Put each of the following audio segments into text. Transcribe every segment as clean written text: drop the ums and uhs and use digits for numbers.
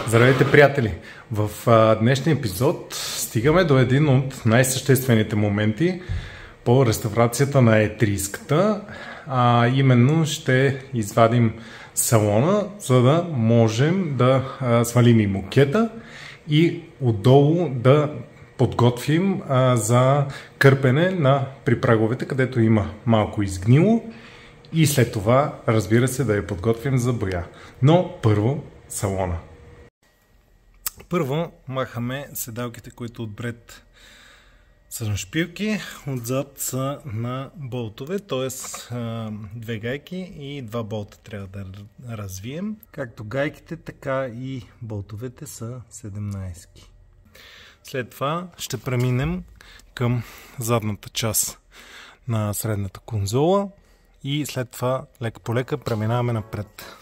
Здравейте, приятели! В днешния епизод стигаме до един от най-съществените моменти по реставрацията на етрийската. Именно ще извадим салона, за да можем да свалим и мокета и отдолу да подготвим за кърпене на припраговете, където има малко изгнило, и след това, разбира се, да я подготвим за боя. Но първо салона. Първо махаме седалките, които отпред са на шпилки, отзад са на болтове, т.е. две гайки и два болта трябва да развием. Както гайките, така и болтовете са 17. След това ще преминем към задната част на средната конзола и след това лека по лека преминаваме напред.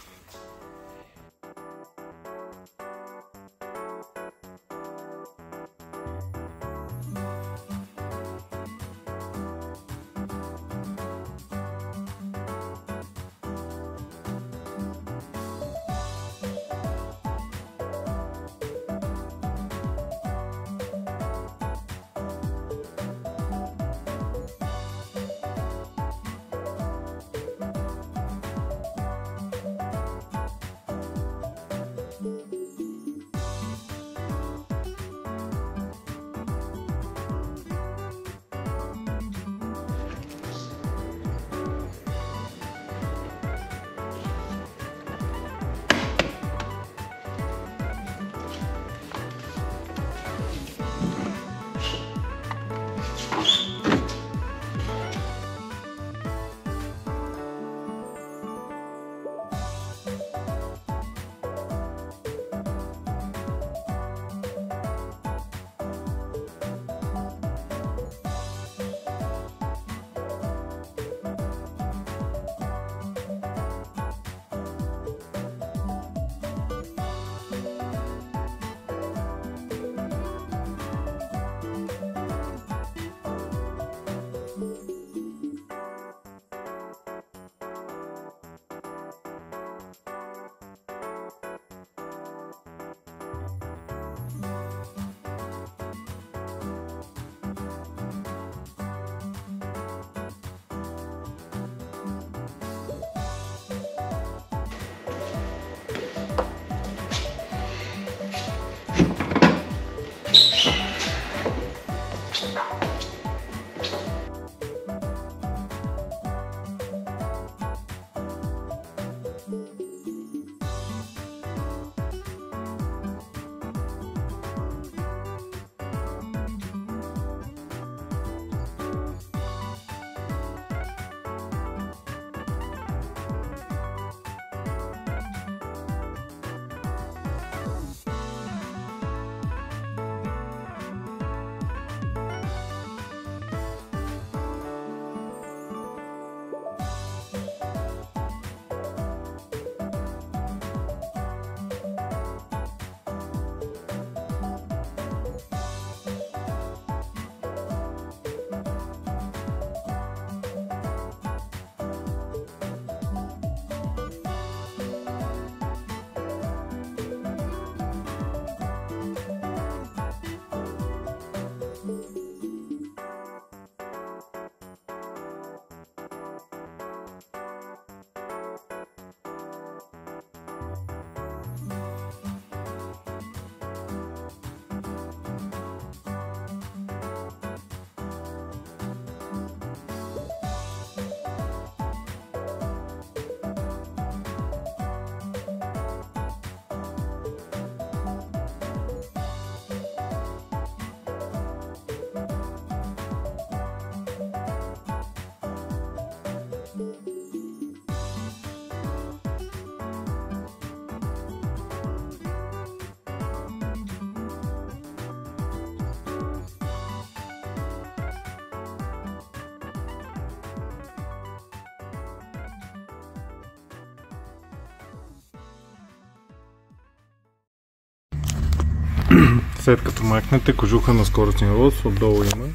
След като махнете кожуха на скоростния лоз, отдолу има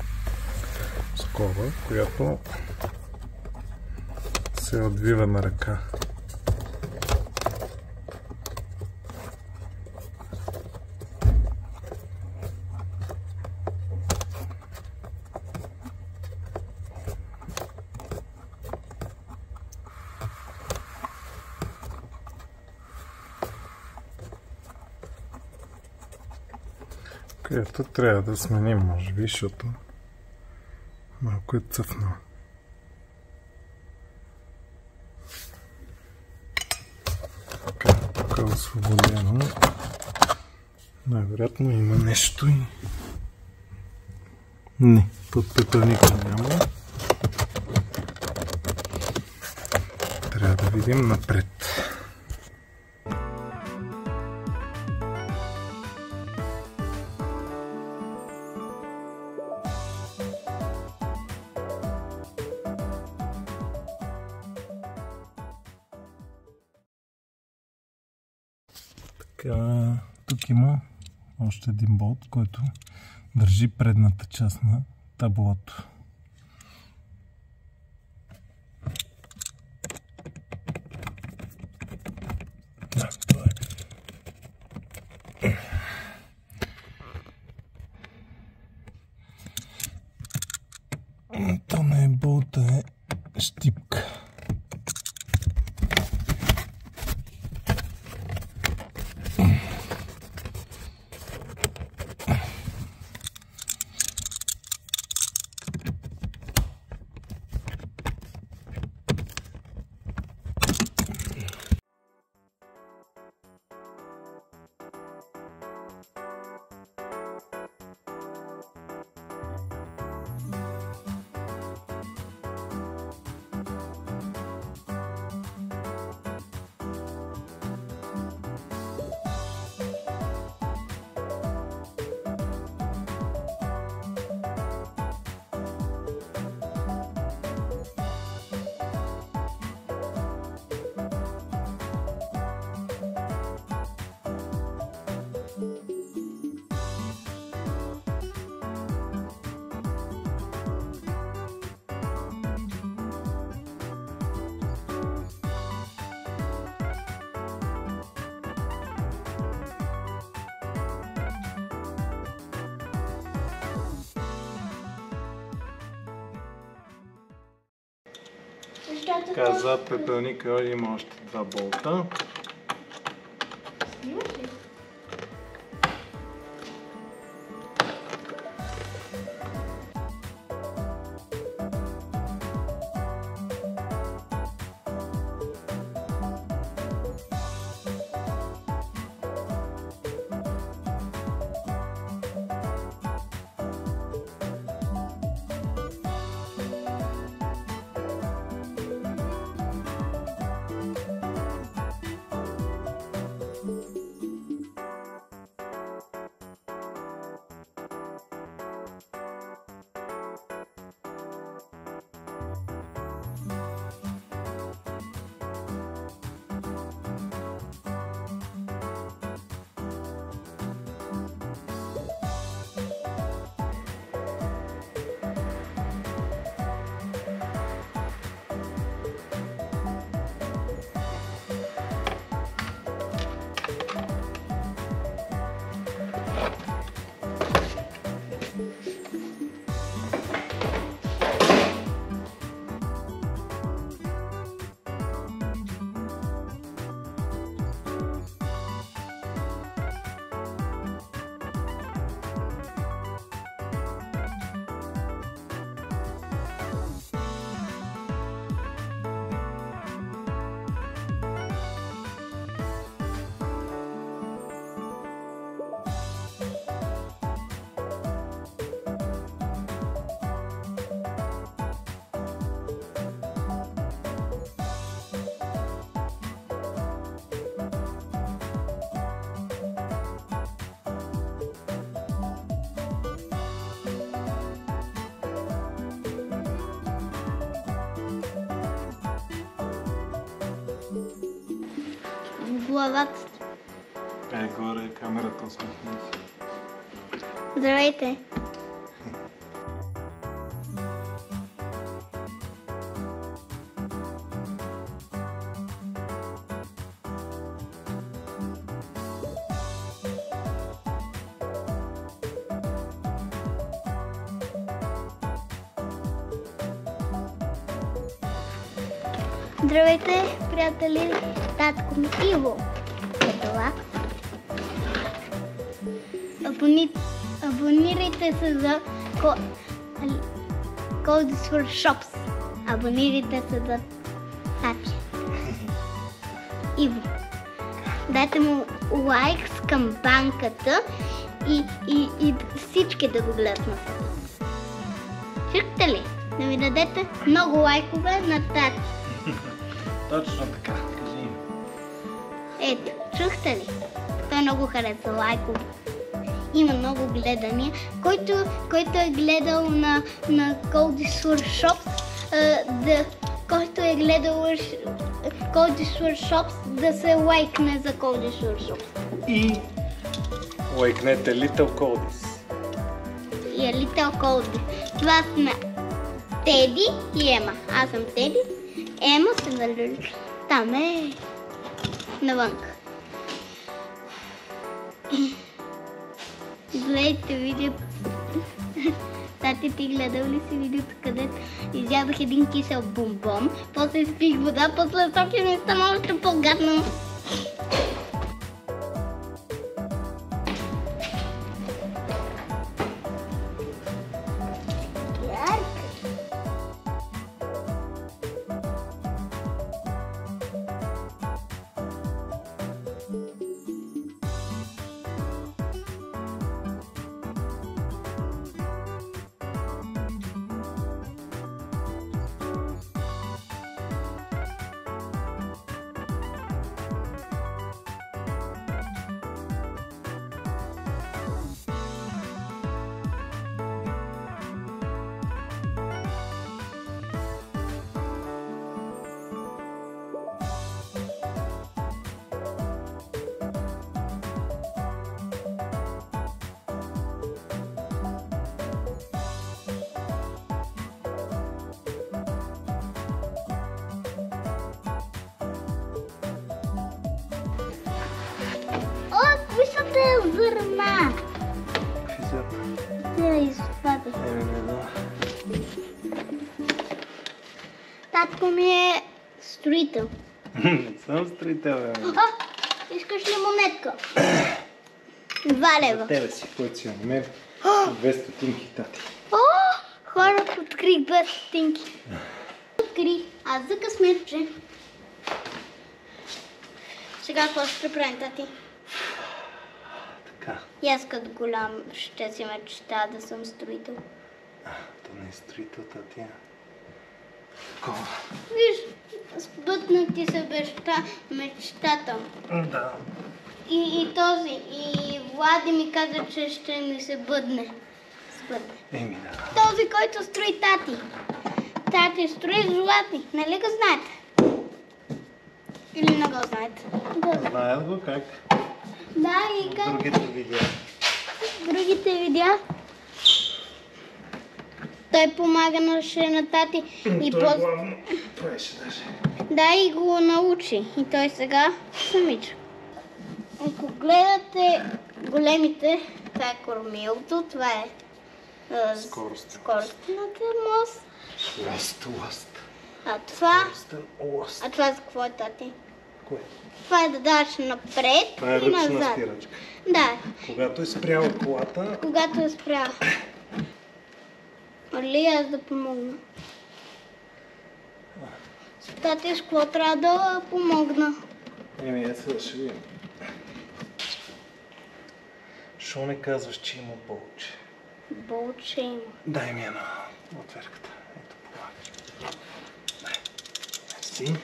скоба, която се отвива на ръка. Ето трябва да сменим, може би, защото малко е цъфнал. Така, тук е освободено. Най-вероятно има нещо и... Не, под пепелника няма. Трябва да видим напред. Така, тук има още един болт, който държи предната част на таблото. То не е болта, е щипка. Така, зад пепелника има още два болта. Снимаш ли? Главата. Горе е камерата, усмихни се. Здравейте. Здравейте, приятели, татко ми Иво е това. Абонирайте се за Cold Sword Shops. Абонирайте се за Тати. Иво. Дайте му лайк с камбанката и всички да го гледат на себе. Чухте ли? Да ми дадете много лайкове на Тати. Точно така, кажи им. Ето, чухте ли? Той много харесва лайкове. Има много гледания. Който е гледал на Cold Sword Shops, който е гледал Cold Sword Shops, да се лайкне за Cold Sword Shops. И лайкнете Little Coldis. И Little Coldis. Това сме Теди и Ема. Аз съм Теди. Ема се вали. Там е навънка. Гледайте видеото. Тати, ти гледал ли си видеото, където изядах един кисел бомбон, после изпих вода, после соки ми стана още по-гадно. Вижте зърна. Какви зърна? Тя изпада. Не знам. Татко ми е строител. Не съм строител, бе. Искаш ли монетка? 2 лева. За тебе си, който си я намери. 2 стотинки, тати. Хора, открих 2 стотинки. Открих. Аз за късметче. Сега какво ще правим, тати? Така. И аз като голям ще си мечтая да съм строител. То не е строител, тати. Такова. Виж, сбъдна ти се мечтата. Да. И Влади ми каза, че ще ми се бъдне. Еми да. Този, който строи тати. Тати строи златни. Нали го знаете? Или не го знаете? Знаят го как. Да, и как? Другите видеа. Той помага на тати. И той главно правеше даже. Да, и го научи. И той сега самичък. Ако гледате големите, това е кормилото, това е скоростната мост. Лост. А това за какво е, тати? Кое? Това е да даш напред Това е и ръчна назад. спирачка. Да. Когато е спряла колата... Когато е спряла. Али аз да помогна? Тати, с какво трябва да помогна? Еми, сега ще видим. Шо не казваш, че има болче? Болче има. Дай ми една отверката. Ето, помагаш. Дай. Мерси.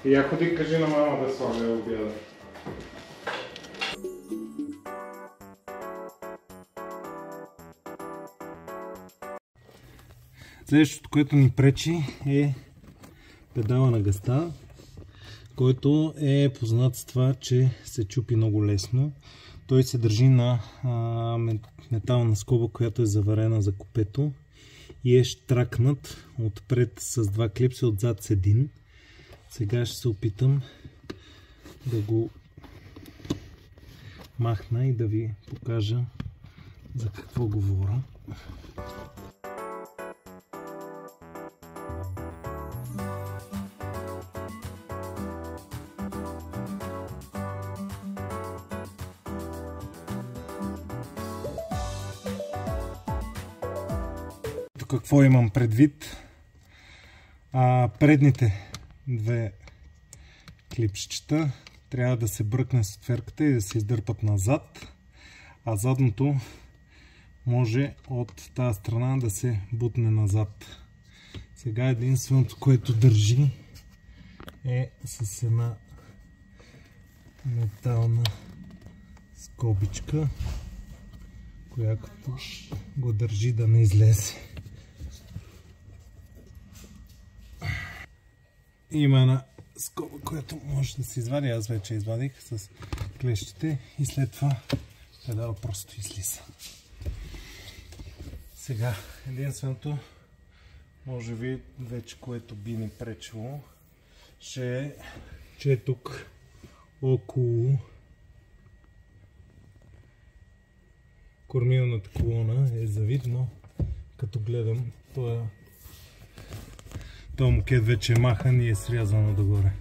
И ако ти кажи на мама да слага обяда. Следващото, което ни пречи е педала на газта, който е познат с това, че се чупи много лесно. Той се държи на метална скоба, която е заварена за копето и е штракнат отпред с 2 клипса, отзад с един. Сега ще се опитам да го махна и да ви покажа за какво говоря. Какво имам предвид? Предните 2 клипчета трябва да се бръкне с отверката и да се издърпат назад, а задното може от тази страна да се бутне назад. Сега единственото, което държи, е с една метална скобичка, която го държи да не излезе. Има една скоба, която може да се извади. Аз вече извадих с клещите и след това педала просто излиза. Сега единственото, може би вече което би ни пречило, ще е, че тук около кормилната колона е завидно, като гледам този мокет вече е махан и е срязано догоре.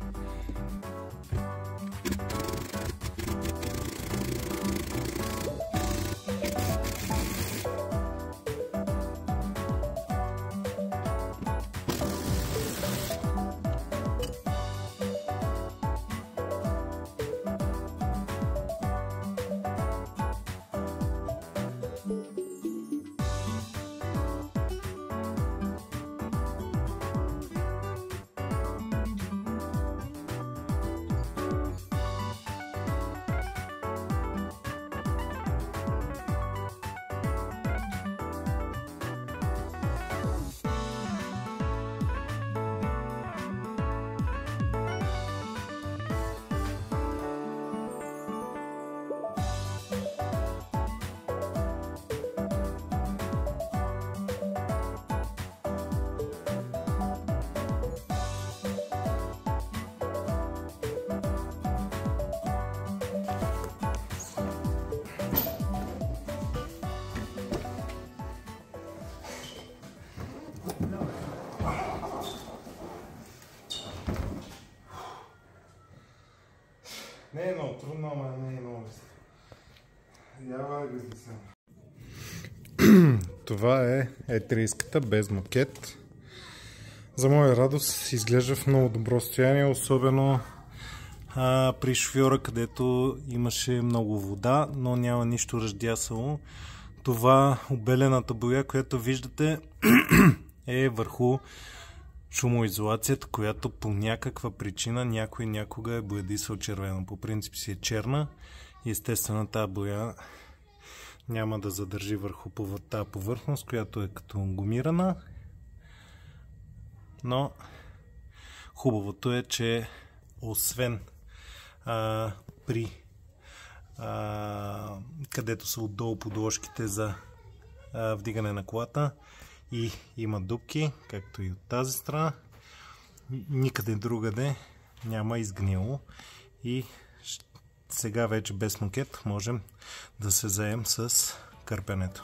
Не е много трудно, ама не е много лесно. Няма да го измислям. Това е E30-ката без мокет. За моя радост изглежда в много добро състояние, особено при шофьора, където имаше много вода, но няма нищо ръждясало. Това обелената боя, която виждате, е върху шумоизолацията, която по някаква причина някой някога е боядисал червено. По принцип си е черна и естествено тази боя няма да задържи върху тази повърхност, която е като гумирана. Но хубавото е, че освен където са отдолу подложките за вдигане на колата и има дупки, както и от тази страна, никъде другаде няма изгнило и сега вече без мокет можем да се заем с кърпенето.